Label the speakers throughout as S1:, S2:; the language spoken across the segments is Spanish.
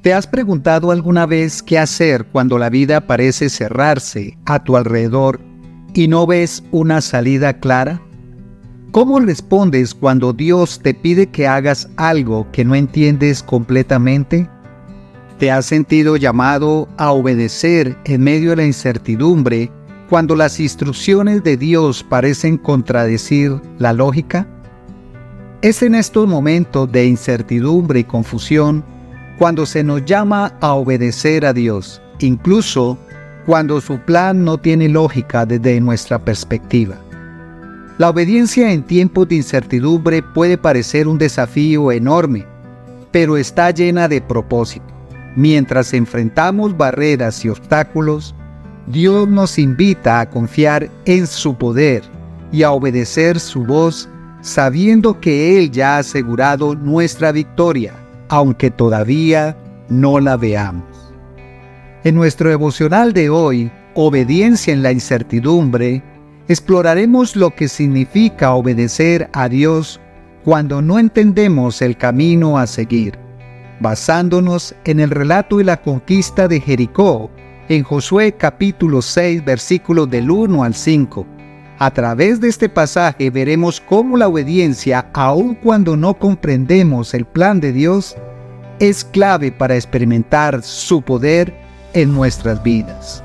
S1: ¿Te has preguntado alguna vez qué hacer cuando la vida parece cerrarse a tu alrededor y no ves una salida clara? ¿Cómo respondes cuando Dios te pide que hagas algo que no entiendes completamente? ¿Te has sentido llamado a obedecer en medio de la incertidumbre cuando las instrucciones de Dios parecen contradecir la lógica? Es en estos momentos de incertidumbre y confusión cuando se nos llama a obedecer a Dios, incluso cuando su plan no tiene lógica desde nuestra perspectiva. La obediencia en tiempos de incertidumbre puede parecer un desafío enorme, pero está llena de propósito. Mientras enfrentamos barreras y obstáculos, Dios nos invita a confiar en su poder y a obedecer su voz, sabiendo que Él ya ha asegurado nuestra victoria, aunque todavía no la veamos. En nuestro devocional de hoy, Obediencia en la incertidumbre, exploraremos lo que significa obedecer a Dios cuando no entendemos el camino a seguir, basándonos en el relato de la conquista de Jericó en Josué capítulo 6 versículos del 1 al 5. A través de este pasaje veremos cómo la obediencia, aun cuando no comprendemos el plan de Dios, es clave para experimentar su poder en nuestras vidas.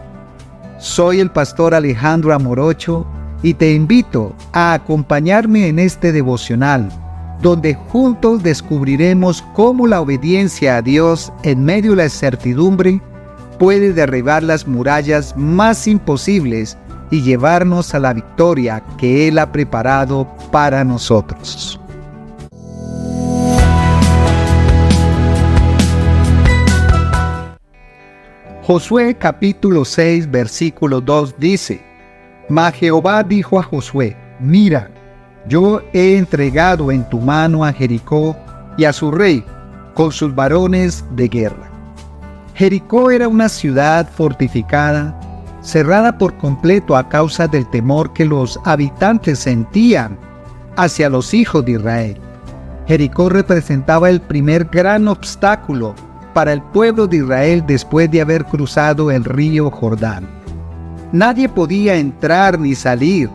S1: Soy el pastor Alejandro Amorocho y te invito a acompañarme en este devocional, donde juntos descubriremos cómo la obediencia a Dios en medio de la incertidumbre puede derribar las murallas más imposibles y llevarnos a la victoria que Él ha preparado para nosotros. Josué capítulo 6 versículo 2 dice: Mas Jehová dijo a Josué: Mira, yo he entregado en tu mano a Jericó y a su rey, con sus varones de guerra. Jericó era una ciudad fortificada, cerrada por completo a causa del temor que los habitantes sentían hacia los hijos de Israel. Jericó representaba el primer gran obstáculo para el pueblo de Israel después de haber cruzado el río Jordán. Nadie podía entrar ni salir,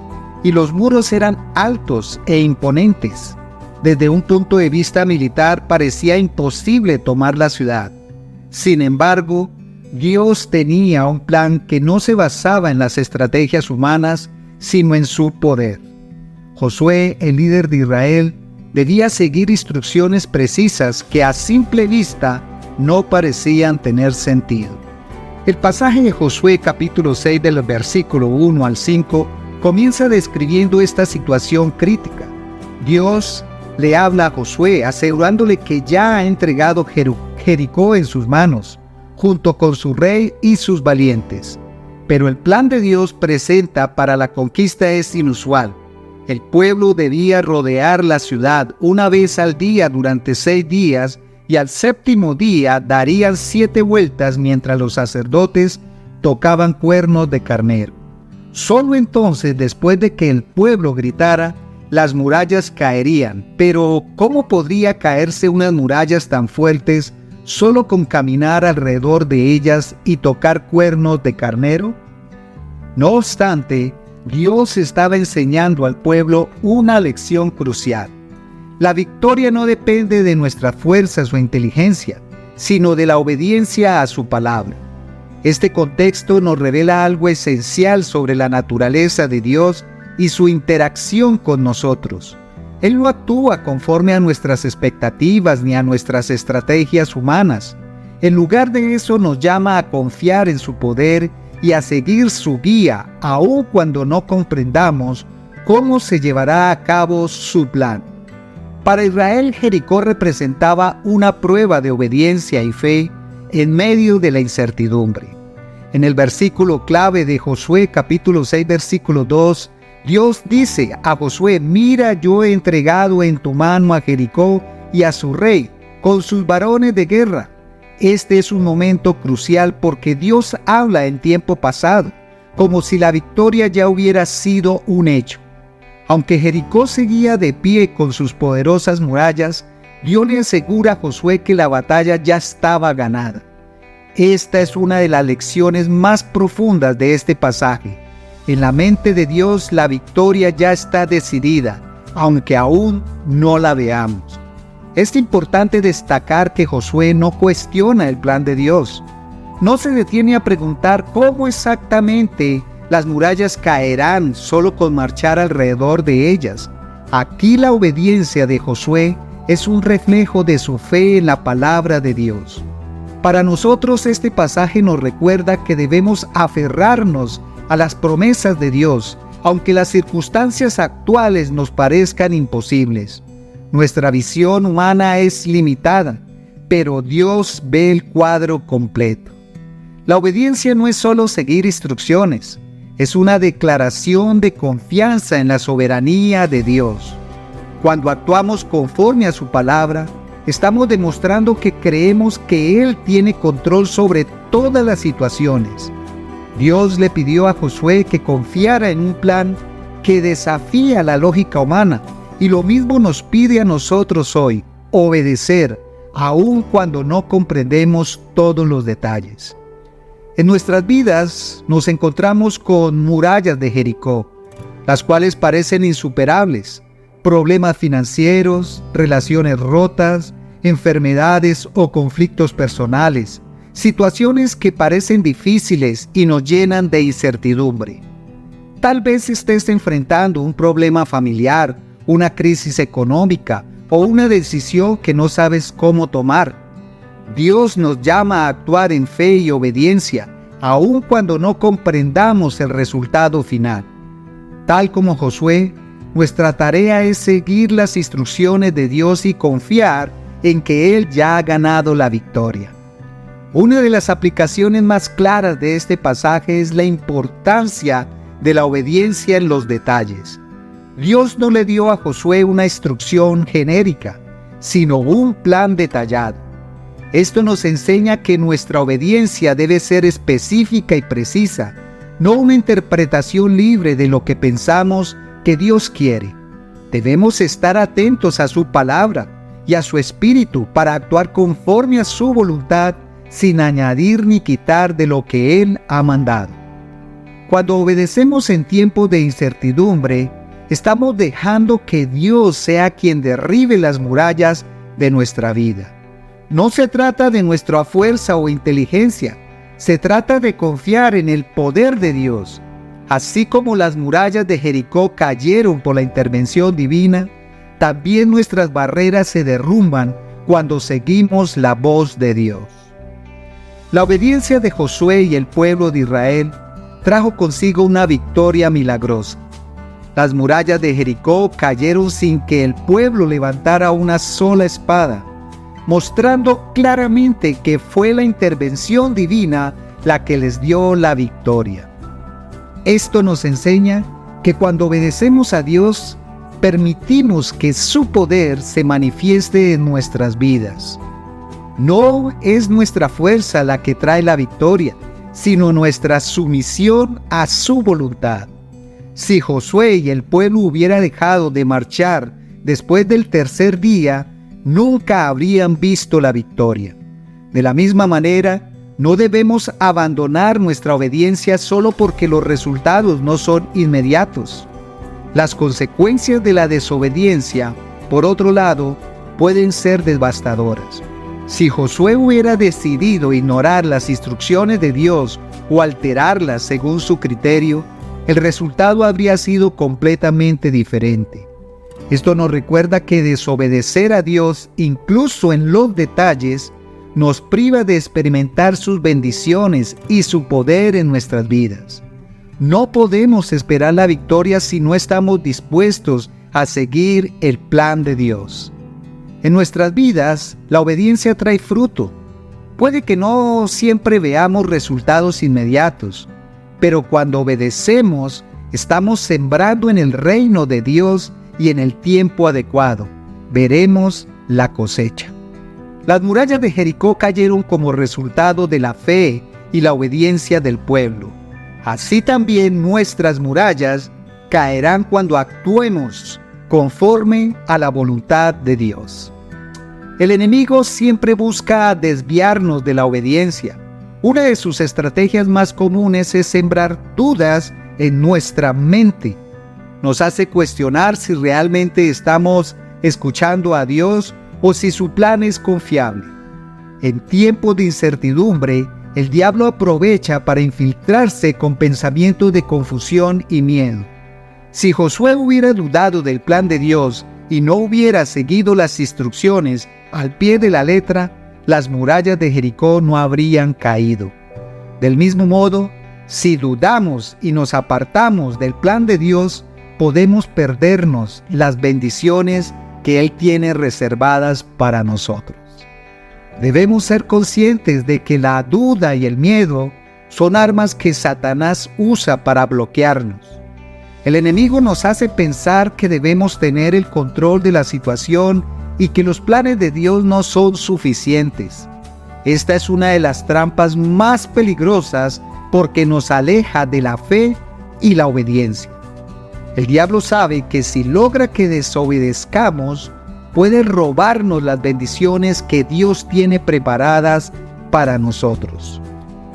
S1: y los muros eran altos e imponentes. Desde un punto de vista militar parecía imposible tomar la ciudad. Sin embargo, Dios tenía un plan que no se basaba en las estrategias humanas, sino en su poder. Josué, el líder de Israel, debía seguir instrucciones precisas que a simple vista no parecían tener sentido. El pasaje de Josué capítulo 6 del versículo 1 al 5 comienza describiendo esta situación crítica. Dios le habla a Josué asegurándole que ya ha entregado Jericó en sus manos, junto con su rey y sus valientes. Pero el plan de Dios presenta para la conquista es inusual. El pueblo debía rodear la ciudad una vez al día durante 6 días, y al séptimo día darían 7 vueltas mientras los sacerdotes tocaban cuernos de carnero. Solo entonces, después de que el pueblo gritara, las murallas caerían. Pero ¿cómo podría caerse unas murallas tan fuertes solo con caminar alrededor de ellas y tocar cuernos de carnero? No obstante, Dios estaba enseñando al pueblo una lección crucial. La victoria no depende de nuestras fuerzas o inteligencia, sino de la obediencia a su palabra. Este contexto nos revela algo esencial sobre la naturaleza de Dios y su interacción con nosotros. Él no actúa conforme a nuestras expectativas ni a nuestras estrategias humanas. En lugar de eso, nos llama a confiar en su poder y a seguir su guía, aun cuando no comprendamos cómo se llevará a cabo su plan. Para Israel, Jericó representaba una prueba de obediencia y fe en medio de la incertidumbre. En el versículo clave de Josué capítulo 6 versículo 2, Dios dice a Josué: Mira, yo he entregado en tu mano a Jericó y a su rey, con sus varones de guerra. Este es un momento crucial porque Dios habla en tiempo pasado, como si la victoria ya hubiera sido un hecho. Aunque Jericó seguía de pie con sus poderosas murallas, Dios le asegura a Josué que la batalla ya estaba ganada. Esta es una de las lecciones más profundas de este pasaje. En la mente de Dios la victoria ya está decidida, aunque aún no la veamos. Es importante destacar que Josué no cuestiona el plan de Dios. No se detiene a preguntar cómo exactamente las murallas caerán solo con marchar alrededor de ellas. Aquí la obediencia de Josué es un reflejo de su fe en la palabra de Dios. Para nosotros este pasaje nos recuerda que debemos aferrarnos a las promesas de Dios, aunque las circunstancias actuales nos parezcan imposibles. Nuestra visión humana es limitada, pero Dios ve el cuadro completo. La obediencia no es solo seguir instrucciones, es una declaración de confianza en la soberanía de Dios. Cuando actuamos conforme a su palabra, estamos demostrando que creemos que Él tiene control sobre todas las situaciones. Dios le pidió a Josué que confiara en un plan que desafía la lógica humana, y lo mismo nos pide a nosotros hoy, obedecer, aun cuando no comprendemos todos los detalles. En nuestras vidas nos encontramos con murallas de Jericó, las cuales parecen insuperables. Problemas financieros, relaciones rotas, enfermedades o conflictos personales, situaciones que parecen difíciles y nos llenan de incertidumbre. Tal vez estés enfrentando un problema familiar, una crisis económica o una decisión que no sabes cómo tomar. Dios nos llama a actuar en fe y obediencia, aun cuando no comprendamos el resultado final. Tal como Josué, nuestra tarea es seguir las instrucciones de Dios y confiar en que Él ya ha ganado la victoria. Una de las aplicaciones más claras de este pasaje es la importancia de la obediencia en los detalles. Dios no le dio a Josué una instrucción genérica, sino un plan detallado. Esto nos enseña que nuestra obediencia debe ser específica y precisa, no una interpretación libre de lo que pensamos que Dios quiere. Debemos estar atentos a su palabra y a su espíritu para actuar conforme a su voluntad sin añadir ni quitar de lo que Él ha mandado. Cuando obedecemos en tiempos de incertidumbre, estamos dejando que Dios sea quien derribe las murallas de nuestra vida. No se trata de nuestra fuerza o inteligencia, se trata de confiar en el poder de Dios. Así como las murallas de Jericó cayeron por la intervención divina, también nuestras barreras se derrumban cuando seguimos la voz de Dios. La obediencia de Josué y el pueblo de Israel trajo consigo una victoria milagrosa. Las murallas de Jericó cayeron sin que el pueblo levantara una sola espada, mostrando claramente que fue la intervención divina la que les dio la victoria. Esto nos enseña que cuando obedecemos a Dios, permitimos que su poder se manifieste en nuestras vidas. No es nuestra fuerza la que trae la victoria, sino nuestra sumisión a su voluntad. Si Josué y el pueblo hubiera dejado de marchar después del tercer día, nunca habrían visto la victoria. De la misma manera, no debemos abandonar nuestra obediencia solo porque los resultados no son inmediatos. Las consecuencias de la desobediencia, por otro lado, pueden ser devastadoras. Si Josué hubiera decidido ignorar las instrucciones de Dios o alterarlas según su criterio, el resultado habría sido completamente diferente. Esto nos recuerda que desobedecer a Dios, incluso en los detalles, nos priva de experimentar sus bendiciones y su poder en nuestras vidas. No podemos esperar la victoria si no estamos dispuestos a seguir el plan de Dios. En nuestras vidas, la obediencia trae fruto. Puede que no siempre veamos resultados inmediatos, pero cuando obedecemos, estamos sembrando en el reino de Dios y en el tiempo adecuado veremos la cosecha. Las murallas de Jericó cayeron como resultado de la fe y la obediencia del pueblo. Así también nuestras murallas caerán cuando actuemos conforme a la voluntad de Dios. El enemigo siempre busca desviarnos de la obediencia. Una de sus estrategias más comunes es sembrar dudas en nuestra mente. Nos hace cuestionar si realmente estamos escuchando a Dios o si su plan es confiable. En tiempos de incertidumbre, el diablo aprovecha para infiltrarse con pensamientos de confusión y miedo. Si Josué hubiera dudado del plan de Dios y no hubiera seguido las instrucciones al pie de la letra, las murallas de Jericó no habrían caído. Del mismo modo, si dudamos y nos apartamos del plan de Dios, podemos perdernos las bendiciones que Él tiene reservadas para nosotros. Debemos ser conscientes de que la duda y el miedo son armas que Satanás usa para bloquearnos. El enemigo nos hace pensar que debemos tener el control de la situación y que los planes de Dios no son suficientes. Esta es una de las trampas más peligrosas porque nos aleja de la fe y la obediencia. El diablo sabe que si logra que desobedezcamos, puede robarnos las bendiciones que Dios tiene preparadas para nosotros.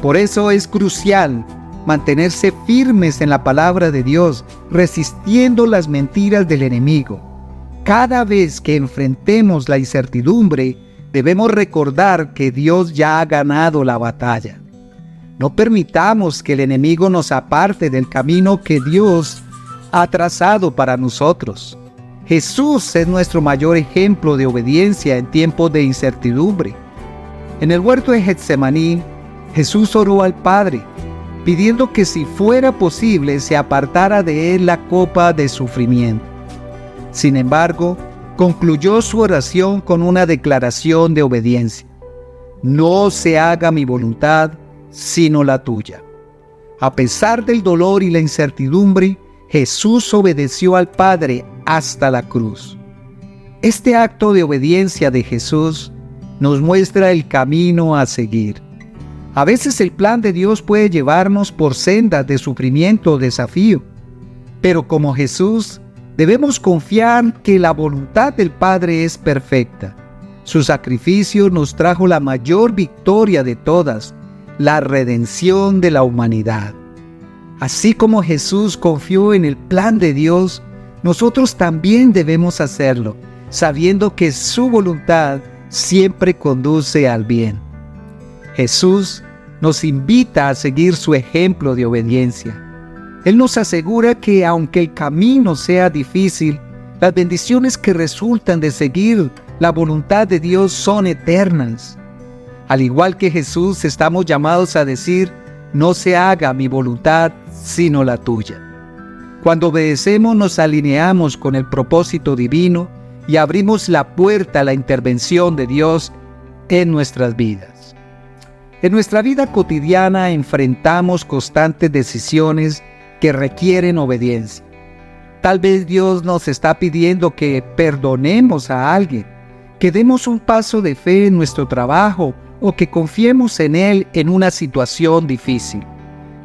S1: Por eso es crucial mantenerse firmes en la palabra de Dios, resistiendo las mentiras del enemigo. Cada vez que enfrentemos la incertidumbre, debemos recordar que Dios ya ha ganado la batalla. No permitamos que el enemigo nos aparte del camino que Dios ha trazado para nosotros. Jesús es nuestro mayor ejemplo de obediencia en tiempos de incertidumbre. En el huerto de Getsemaní, Jesús oró al Padre, pidiendo que si fuera posible se apartara de él la copa de sufrimiento. Sin embargo, concluyó su oración con una declaración de obediencia: no se haga mi voluntad, sino la tuya. A pesar del dolor y la incertidumbre, Jesús obedeció al Padre hasta la cruz. Este acto de obediencia de Jesús nos muestra el camino a seguir. A veces el plan de Dios puede llevarnos por sendas de sufrimiento o desafío, pero como Jesús, debemos confiar que la voluntad del Padre es perfecta. Su sacrificio nos trajo la mayor victoria de todas, la redención de la humanidad. Así como Jesús confió en el plan de Dios, nosotros también debemos hacerlo, sabiendo que su voluntad siempre conduce al bien. Jesús nos invita a seguir su ejemplo de obediencia. Él nos asegura que aunque el camino sea difícil, las bendiciones que resultan de seguir la voluntad de Dios son eternas. Al igual que Jesús, estamos llamados a decir: no se haga mi voluntad, sino la tuya. Cuando obedecemos, nos alineamos con el propósito divino y abrimos la puerta a la intervención de Dios en nuestras vidas. En nuestra vida cotidiana enfrentamos constantes decisiones que requieren obediencia. Tal vez Dios nos está pidiendo que perdonemos a alguien, que demos un paso de fe en nuestro trabajo o que confiemos en Él en una situación difícil.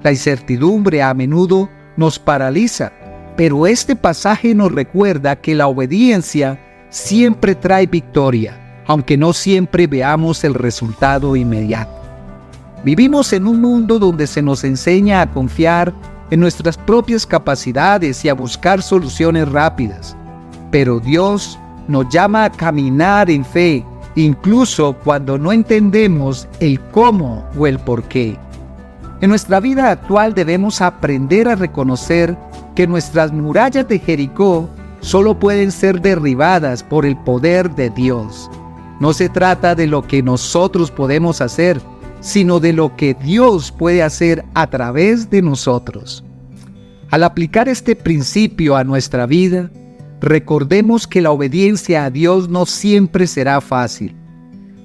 S1: La incertidumbre a menudo nos paraliza, pero este pasaje nos recuerda que la obediencia siempre trae victoria, aunque no siempre veamos el resultado inmediato. Vivimos en un mundo donde se nos enseña a confiar en nuestras propias capacidades y a buscar soluciones rápidas, pero Dios nos llama a caminar en fe, incluso cuando no entendemos el cómo o el por qué. En nuestra vida actual debemos aprender a reconocer que nuestras murallas de Jericó solo pueden ser derribadas por el poder de Dios. No se trata de lo que nosotros podemos hacer, sino de lo que Dios puede hacer a través de nosotros. Al aplicar este principio a nuestra vida, recordemos que la obediencia a Dios no siempre será fácil.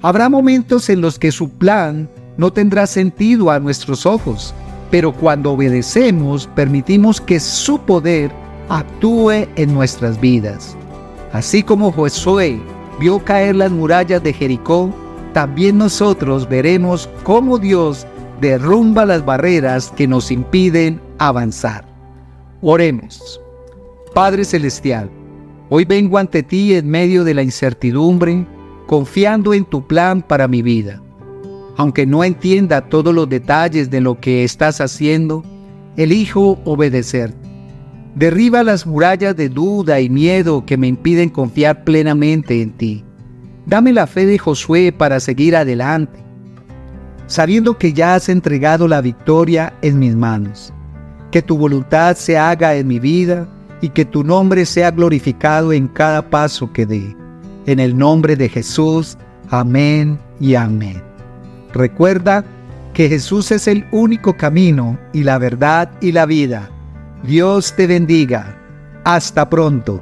S1: Habrá momentos en los que su plan no tendrá sentido a nuestros ojos, pero cuando obedecemos, permitimos que su poder actúe en nuestras vidas. Así como Josué vio caer las murallas de Jericó, también nosotros veremos cómo Dios derrumba las barreras que nos impiden avanzar. Oremos. Padre Celestial, hoy vengo ante ti en medio de la incertidumbre, confiando en tu plan para mi vida. Aunque no entienda todos los detalles de lo que estás haciendo, elijo obedecerte. Derriba las murallas de duda y miedo que me impiden confiar plenamente en ti. Dame la fe de Josué para seguir adelante, sabiendo que ya has entregado la victoria en mis manos. Que tu voluntad se haga en mi vida y que tu nombre sea glorificado en cada paso que dé. En el nombre de Jesús, amén y amén. Recuerda que Jesús es el único camino y la verdad y la vida. Dios te bendiga. Hasta pronto.